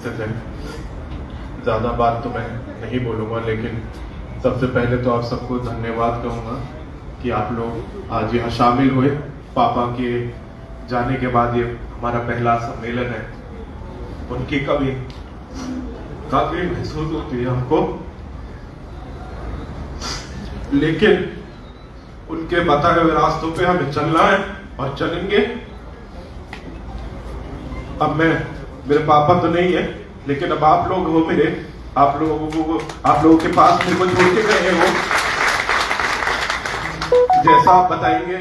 ज़्यादा बात तो मैं नहीं बोलूँगा, लेकिन सबसे पहले तो आप सबको धन्यवाद कहूँगा कि आप लोग आज यहाँ शामिल हुए। पापा के जाने के बाद ये हमारा पहला सम्मेलन है। उनकी कभी काफी महसूस होती है हमको, लेकिन उनके बताए हुए रास्तों पे हमें चलना है और चलेंगे। अब मेरे पापा तो नहीं है, लेकिन अब आप लोग हो मेरे, आप लोगों के पास मेरे को छोड़ के गए हो। जैसा आप बताएंगे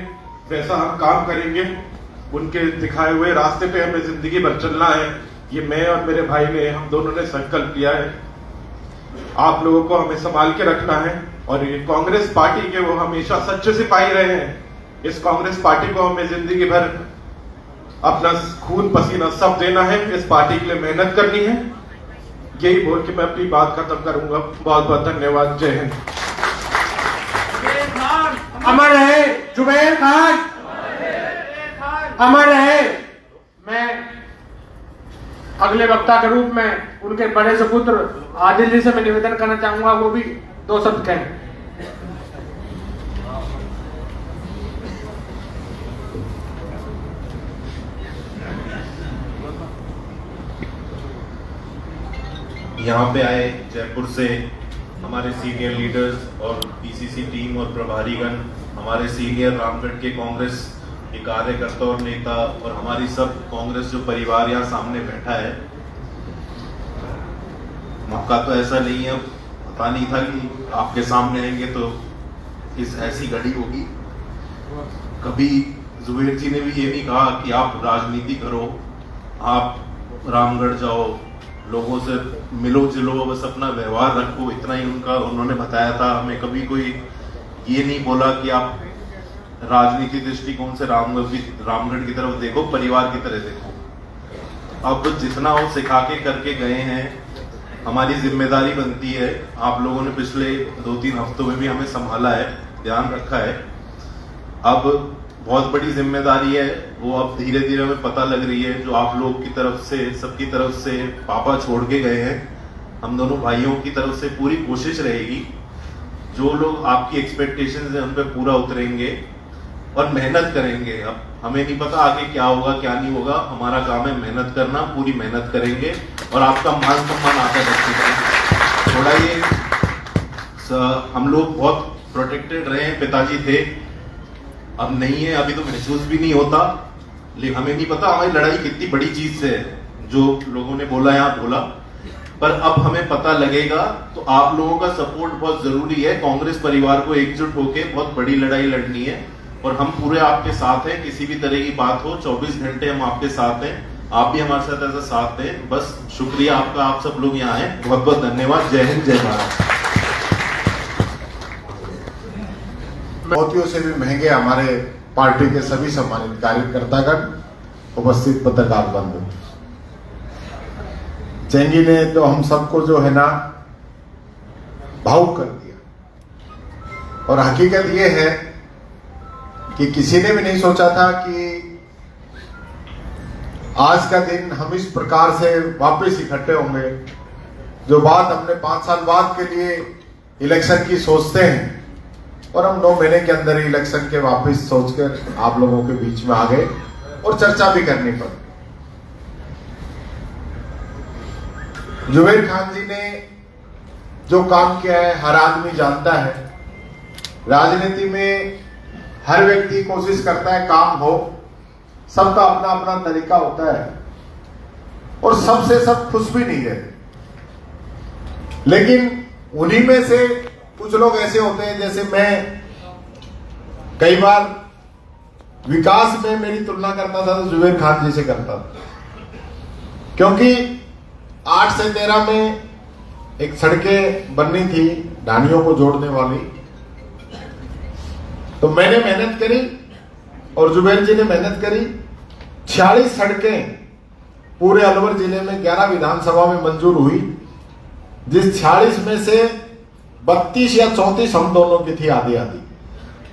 वैसा हम काम करेंगे। उनके दिखाए हुए रास्ते पे हमें जिंदगी भर चलना है। ये मैं और मेरे भाई ने, हम दोनों ने संकल्प लिया है। आप लोगों को हमें संभाल के रखना है। और ये कांग्रेस पार्टी के वो हमेशा सच्चे सिपाही रहे हैं। इस कांग्रेस पार्टी को हमें जिंदगी भर अपना खून पसीना सब देना है। इस पार्टी के लिए मेहनत करनी है। यही बोल के मैं अपनी बात खत्म करूंगा। बहुत बहुत धन्यवाद। जय हिंद। अमर रहे जुबैर खान, अमर रहे। मैं अगले वक्ता के रूप में उनके बड़े सुपुत्र आदिल जी से मैं निवेदन करना चाहूंगा, वो भी 2 शब्द कहें। यहाँ पे आए जयपुर से हमारे सीनियर लीडर्स और पीसीसी टीम और प्रभारीगण, हमारे सीनियर रामगढ़ के कांग्रेस के कार्यकर्ता और नेता, और हमारी सब कांग्रेस जो परिवार यहाँ सामने बैठा है। मौका तो ऐसा नहीं है, पता नहीं था कि आपके सामने आएंगे तो इस ऐसी घड़ी होगी। कभी जुबैर जी ने भी ये नहीं कहा कि आप राजनीति करो, आप रामगढ़ जाओ, लोगों से मिलो जुलो, बस अपना व्यवहार रखो, इतना ही उन्होंने बताया था हमें। कभी कोई ये नहीं बोला कि आप राजनीति दृष्टिकोण से रामगढ़ की तरफ देखो, परिवार की तरह देखो। अब जितना वो सिखा के करके गए हैं, हमारी जिम्मेदारी बनती है। आप लोगों ने पिछले 2-3 हफ्तों में भी हमें संभाला है, ध्यान रखा है। अब बहुत बड़ी जिम्मेदारी है, वो अब धीरे धीरे हमें पता लग रही है। जो आप लोग की तरफ से, सबकी तरफ से पापा छोड़ के गए हैं, हम दोनों भाइयों की तरफ से पूरी कोशिश रहेगी। जो लोग आपकी एक्सपेक्टेशंस हैं उन पे पूरा उतरेंगे और मेहनत करेंगे। अब हमें नहीं पता आगे क्या होगा क्या नहीं होगा, हमारा काम है मेहनत करना, पूरी मेहनत करेंगे और आपका मान सम्मान आकर रखेंगे। थोड़ा ये हम लोग बहुत प्रोटेक्टेड रहे हैं, पिताजी थे, अब नहीं है, अभी तो महसूस भी नहीं होता। लेकिन हमें नहीं पता हमारी लड़ाई कितनी बड़ी चीज से है, जो लोगों ने बोला यहाँ बोला, पर अब हमें पता लगेगा। तो आप लोगों का सपोर्ट बहुत जरूरी है। कांग्रेस परिवार को एकजुट होकर बहुत बड़ी लड़ाई लड़नी है और हम पूरे आपके साथ हैं। किसी भी तरह की बात हो, 24 घंटे हम आपके साथ हैं। आप भी हमारे साथ ऐसा साथ हैं। बस शुक्रिया आपका, आप सब लोग यहाँ हैं। बहुत बहुत धन्यवाद। जय हिंद, जय भारत। मोतियों से भी महंगे हमारे पार्टी के सभी सम्मानित कार्यकर्तागण, उपस्थित पत्रकार बंधु, चेंगी ने तो हम सबको जो है ना भावुक कर दिया। और हकीकत ये है कि किसी ने भी नहीं सोचा था कि आज का दिन हम इस प्रकार से वापस इकट्ठे होंगे। जो बात हमने 5 साल बाद के लिए इलेक्शन की सोचते हैं, और हम 9 महीने के अंदर ही इलेक्शन के वापस सोचकर आप लोगों के बीच में आ गए और चर्चा भी करनी पड़ी। जुबैर खान जी ने जो काम किया है हर आदमी जानता है। राजनीति में हर व्यक्ति कोशिश करता है काम हो, सबका अपना अपना तरीका होता है और सबसे सब खुश भी नहीं रहते। लेकिन उन्हीं में से कुछ लोग ऐसे होते हैं, जैसे मैं कई बार विकास में मेरी तुलना करता था तो जुबैर खान जी से करता था, क्योंकि 8 से 13 में एक सड़कें बननी थी ढानियों को जोड़ने वाली, तो मैंने मेहनत करी और जुबैर जी ने मेहनत करी। 46 सड़कें पूरे अलवर जिले में 11 विधानसभा में मंजूर हुई, जिस 46 में से 32 या 34 हम दोनों की थी, आधी आधी,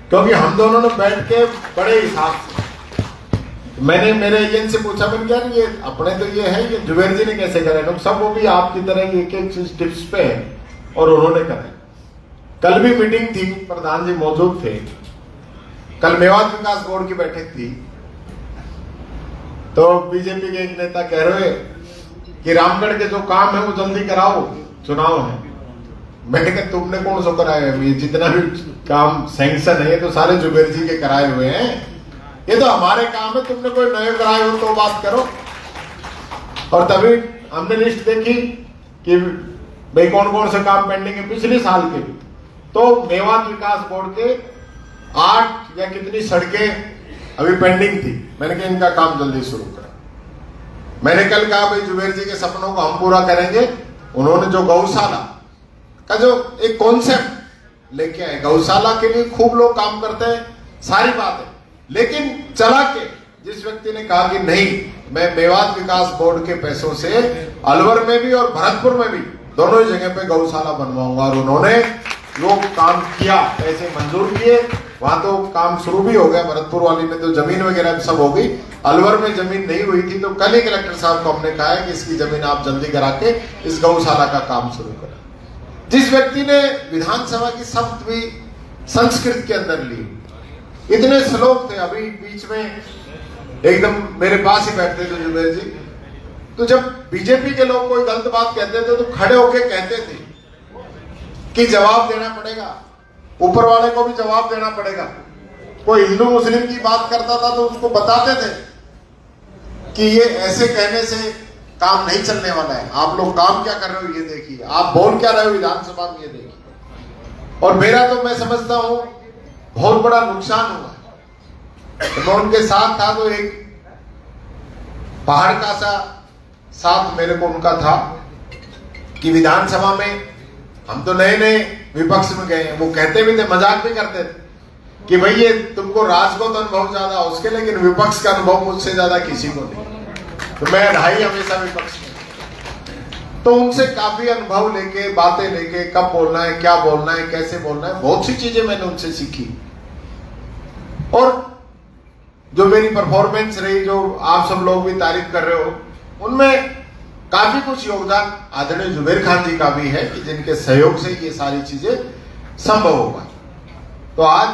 क्योंकि हम दोनों ने बैठ के बड़े हिसाब से मैंने मेरे एजेंट से पूछा, मैंने कहा ये अपने तो ये है, ये जुबेर जी ने कैसे करा? तो सब वो भी आपकी तरह एक एक चीज टिप्स पे है और उन्होंने करा। कल भी मीटिंग थी, प्रधान जी मौजूद थे। कल मेवात विकास बोर्ड की बैठक थी, तो बीजेपी के एक नेता कह रहे कि रामगढ़ के जो काम है वो जल्दी कराओ, चुनाव है। मैंने कहा तुमने कौन सा कराया है? जितना भी काम सैंक्शन है ये तो सारे जुबेर जी के कराए हुए हैं, ये तो हमारे काम है, तुमने कोई नए कराए हो तो बात करो। और तभी हमने लिस्ट देखी कि भाई कौन कौन से काम पेंडिंग है पिछले साल के भी। तो मेवात विकास बोर्ड के 8 या कितनी सड़कें अभी पेंडिंग थी। मैंने कहा इनका काम जल्दी शुरू करें। मैंने कल कहा भाई जुबेर जी के सपनों को हम पूरा करेंगे। उन्होंने जो गौशाला का जो एक कॉन्सेप्ट लेके आए, गौशाला के लिए खूब लोग काम करते हैं, सारी बात है, लेकिन चला के जिस व्यक्ति ने कहा कि नहीं मैं मेवात विकास बोर्ड के पैसों से अलवर में भी और भरतपुर में भी दोनों ही जगह पे गौशाला बनवाऊंगा, और उन्होंने वो काम किया, पैसे मंजूर किए। वहां तो काम शुरू भी हो गया, भरतपुर वाली में तो जमीन वगैरह सब हो गई, अलवर में जमीन नहीं हुई थी। तो कल ही कलेक्टर साहब को हमने कहा है कि इसकी जमीन आप जल्दी करा के इस गौशाला का काम शुरू करें। जिस व्यक्ति ने विधानसभा की शब्द भी संस्कृत के अंदर ली, इतने श्लोक थे। अभी बीच में एकदम मेरे पास ही बैठते थे जुबेर जी, तो जब बीजेपी के लोग कोई गलत बात कहते थे तो खड़े होके कहते थे कि जवाब देना पड़ेगा, ऊपर वाले को भी जवाब देना पड़ेगा। कोई हिंदू मुस्लिम की बात करता था तो उसको बताते थे कि ये ऐसे कहने से काम नहीं चलने वाला है, आप लोग काम क्या कर रहे हो ये देखिए, आप बोल क्या रहे हो विधानसभा में ये देखिए। और मेरा तो मैं समझता हूं बहुत बड़ा नुकसान हुआ। तो मैं उनके साथ था तो एक पहाड़ का सा साथ मेरे को उनका था कि विधानसभा में हम तो नए नए विपक्ष में गए, वो कहते भी थे, मजाक भी करते थे कि भाई ये तुमको राजगोत अनुभव ज्यादा उसके, लेकिन विपक्ष का अनुभव मुझसे ज्यादा किसी को नहीं। तो मैं 2.5 हमेशा विपक्ष में, तो उनसे काफी अनुभव लेके, बातें लेके, कब बोलना है, क्या बोलना है, कैसे बोलना है, बहुत सी चीजें मैंने उनसे सीखी। और जो मेरी परफॉर्मेंस रही, जो आप सब लोग भी तारीफ कर रहे हो, उनमें काफी कुछ योगदान आदरणीय जुबेर खान जी का भी है कि जिनके सहयोग से ये सारी चीजें संभव हो पाई। तो आज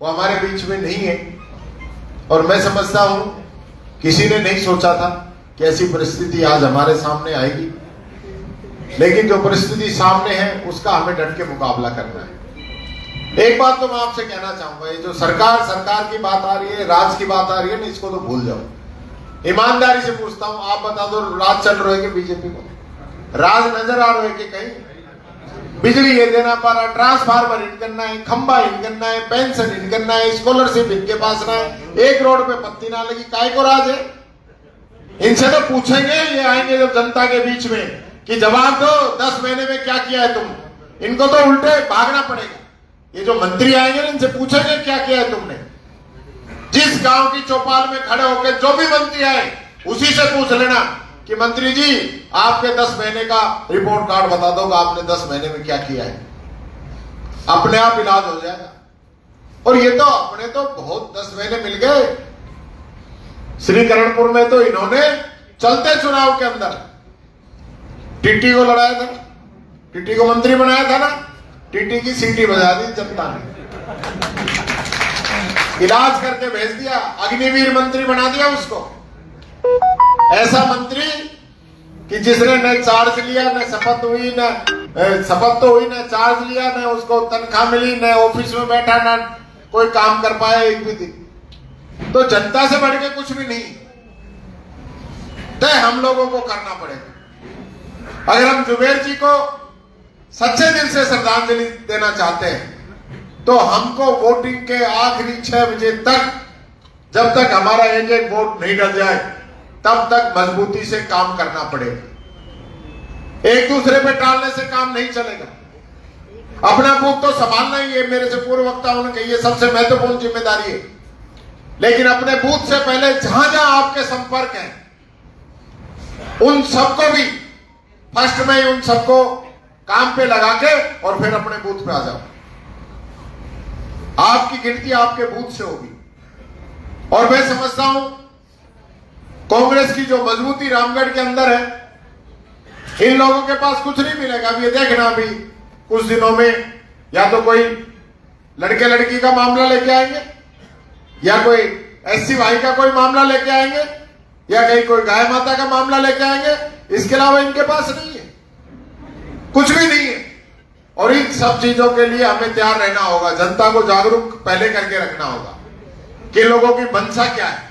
वो हमारे बीच में नहीं है, और मैं समझता हूं किसी ने नहीं सोचा था कि ऐसी परिस्थिति आज हमारे सामने आएगी, लेकिन जो परिस्थिति सामने है उसका हमें डट के मुकाबला करना है। एक बात तो मैं आपसे कहना चाहूंगा, ये जो सरकार की बात आ रही है, राज की बात आ रही है ना, इसको तो भूल जाओ। ईमानदारी से पूछता हूं, आप बता दो राज चल रहे कि बीजेपी को राज नजर आ रहे कि कहीं? बिजली ये देना पा रहा, ट्रांसफार्मर इन करना है, खंबा इन करना है, पेंशन इन करना है, स्कॉलरशिप इनके पास ना है, एक रोड पे पत्ती ना लगी, काय को राज है? इनसे तो पूछेंगे, ये आएंगे जब जनता के बीच में कि जवाब दो 10 महीने में क्या किया है तुम। इनको तो उल्टे भागना पड़ेगा। ये जो मंत्री आएंगे ना, इनसे पूछेंगे क्या किया है तुमने। जिस गांव की चौपाल में खड़े होकर जो भी मंत्री आए उसी से पूछ लेना कि मंत्री जी आपके 10 महीने का रिपोर्ट कार्ड बता दो कि आपने 10 महीने में क्या किया है, अपने आप इलाज हो जाएगा। और ये तो अपने तो बहुत 10 महीने मिल गए। श्रीकरणपुर में तो इन्होंने चलते चुनाव के अंदर टीटी को लड़ाया था, टीटी को मंत्री बनाया था ना, टीटी की सीटी बजा दी जनता ने, इलाज करके भेज दिया, अग्निवीर मंत्री बना दिया उसको। ऐसा मंत्री कि जिसने न चार्ज लिया, न शपथ हुई, न शपथ तो हुई, न चार्ज लिया, न उसको तनख्वाह मिली, न ऑफिस में बैठा, न कोई काम कर पाया एक भी दिन। तो जनता से बढ़ के कुछ भी नहीं, तय हम लोगों को करना पड़ेगा। अगर हम जुबेर जी को सच्चे दिल से श्रद्धांजलि देना चाहते हैं तो हमको वोटिंग के आखिरी 6 बजे तक, जब तक हमारा एक वोट नहीं डल जाए, तब तक मजबूती से काम करना पड़ेगा। एक दूसरे पे टालने से काम नहीं चलेगा। अपना बूथ तो संभालना ही है, मेरे से पूर्व वक्ताओं ने कही है, सबसे महत्वपूर्ण जिम्मेदारी है। लेकिन अपने बूथ से पहले जहां जहां आपके संपर्क हैं, उन सबको भी फर्स्ट में उन सबको काम पे लगा के और फिर अपने बूथ पे आ जाओ। आपकी गिनती आपके बूथ से होगी। और मैं समझता हूं कांग्रेस की जो मजबूती रामगढ़ के अंदर है, इन लोगों के पास कुछ नहीं मिलेगा। अब ये देखना भी कुछ दिनों में या तो कोई लड़के लड़की का मामला लेके आएंगे, या कोई एससी भाई का कोई मामला लेके आएंगे, या कहीं कोई गाय माता का मामला लेके आएंगे। इसके अलावा इनके पास नहीं है, कुछ भी नहीं है। और इन सब चीजों के लिए हमें तैयार रहना होगा, जनता को जागरूक पहले करके रखना होगा कि लोगों की मंशा क्या है।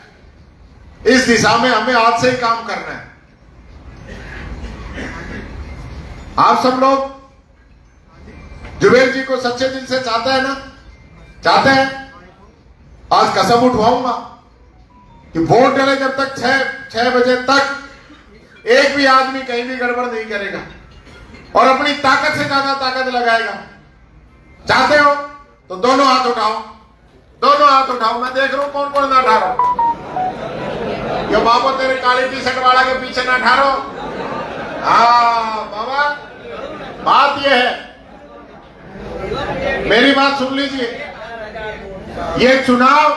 इस दिशा में हमें आज से ही काम करना है। आप सब लोग जुबेर जी को सच्चे दिल से चाहते हैं ना? चाहते हैं? आज कसम उठवाऊंगा कि वोट डले जब तक 6 बजे तक एक भी आदमी कहीं भी गड़बड़ नहीं करेगा और अपनी ताकत से ज्यादा ताकत लगाएगा। चाहते हो तो दोनों हाथ उठाओ, दोनों हाथ उठाओ। मैं देख रहा हूं कौन कौन ना ठहरो। ये बाबा तेरे काली टी शर्ट वाला के पीछे ना ठहरो। हाँ बाबा, बात ये है, मेरी बात सुन लीजिए। ये चुनाव